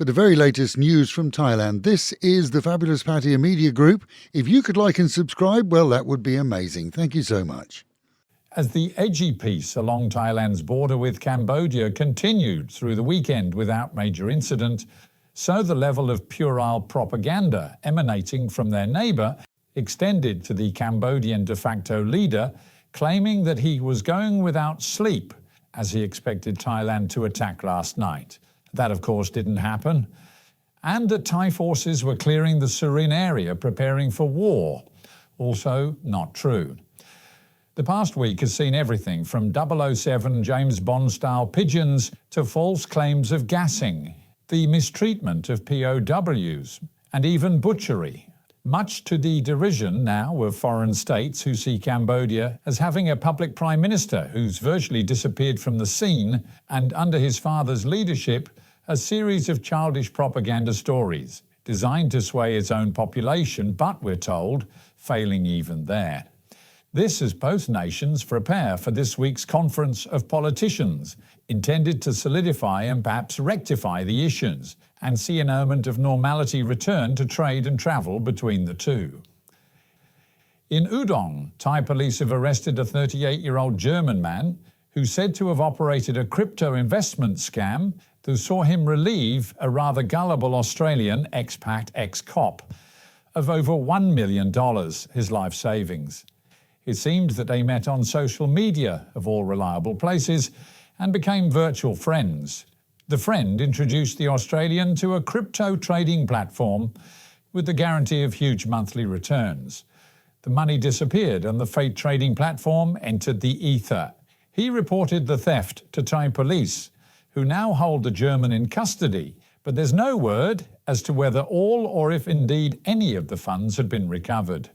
For the very latest news from Thailand, this is the Fabulous Pattaya Media Group. If you could like and subscribe, well, that would be amazing. Thank you so much. As the edgy peace along Thailand's border with Cambodia continued through the weekend without major incident, so the level of puerile propaganda emanating from their neighbour extended to the Cambodian de facto leader, claiming that he was going without sleep as he expected Thailand to attack last night. That, of course, didn't happen. And that Thai forces were clearing the Surin area, preparing for war. Also not true. The past week has seen everything from 007 James Bond-style pigeons to false claims of gassing, the mistreatment of POWs, and even butchery, much to the derision now of foreign states who see Cambodia as having a public prime minister who's virtually disappeared from the scene, and under his father's leadership, a series of childish propaganda stories designed to sway its own population, but, we're told, failing even there. This as both nations prepare for this week's conference of politicians, intended to solidify and perhaps rectify the issues and see an element of normality return to trade and travel between the two. In Udon, Thai police have arrested a 38-year-old German man who's said to have operated a crypto investment scam that saw him relieve a rather gullible Australian expat ex-cop of over $1 million, his life savings. It seemed that they met on social media, of all reliable places, and became virtual friends. The friend introduced the Australian to a crypto trading platform with the guarantee of huge monthly returns. The money disappeared and the fake trading platform entered the ether. He reported the theft to Thai police, who now hold the German in custody, but there's no word as to whether all or if indeed any of the funds had been recovered.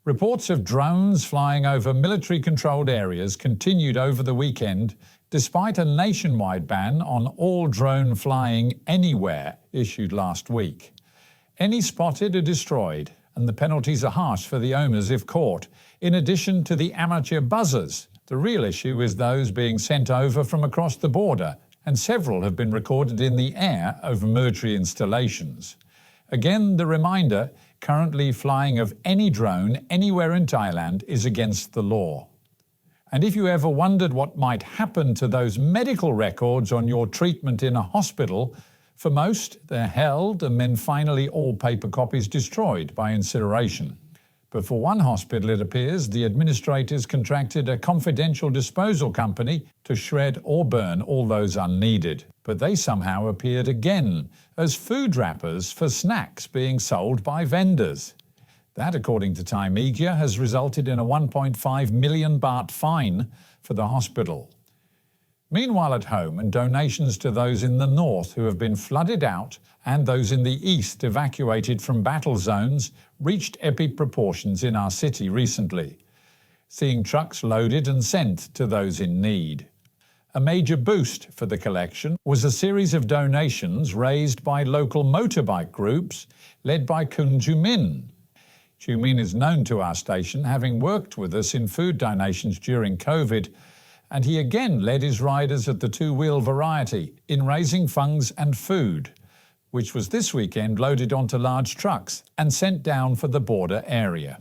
Reports of drones flying over military-controlled areas continued over the weekend, despite a nationwide ban on all drone flying anywhere issued last week. Any spotted are destroyed, and the penalties are harsh for the owners if caught, in addition to the amateur buzzers. The real issue is those being sent over from across the border, and several have been recorded in the air over military installations. Again, the reminder, currently flying of any drone anywhere in Thailand is against the law. And if you ever wondered what might happen to those medical records on your treatment in a hospital, for most they're held and then finally all paper copies destroyed by incineration. But for one hospital, it appears, the administrators contracted a confidential disposal company to shred or burn all those unneeded. But they somehow appeared again as food wrappers for snacks being sold by vendors. That, according to Thai media, has resulted in a 1.5 million baht fine for the hospital. Meanwhile at home, and donations to those in the north who have been flooded out and those in the east evacuated from battle zones reached epic proportions in our city recently, seeing trucks loaded and sent to those in need. A major boost for the collection was a series of donations raised by local motorbike groups led by Kun Jumin. Jumin is known to our station, having worked with us in food donations during COVID, and he again led his riders at the two-wheel variety in raising funds and food, which was this weekend loaded onto large trucks and sent down for the border area.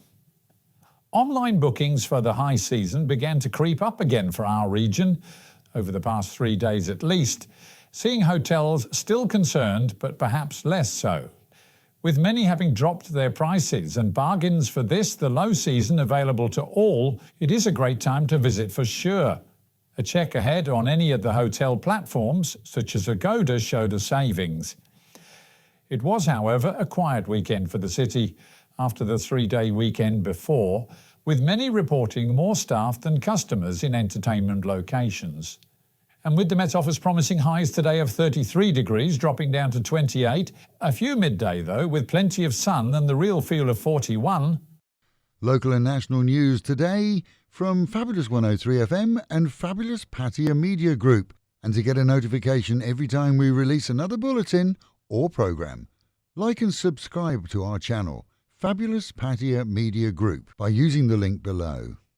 Online bookings for the high season began to creep up again for our region, over the past 3 days at least, seeing hotels still concerned but perhaps less so. With many having dropped their prices and bargains for this, the low season, available to all, it is a great time to visit for sure. A check ahead on any of the hotel platforms, such as Agoda, showed a savings. It was, however, a quiet weekend for the city after the 3-day weekend before, with many reporting more staff than customers in entertainment locations. And with the Met Office promising highs today of 33 degrees, dropping down to 28, a few midday though, with plenty of sun and the real feel of 41. Local and national news today from Fabulous 103 FM and Fabulous Pattaya Media Group. And to get a notification every time we release another bulletin or program, like and subscribe to our channel, Fabulous Pattaya Media Group, by using the link below.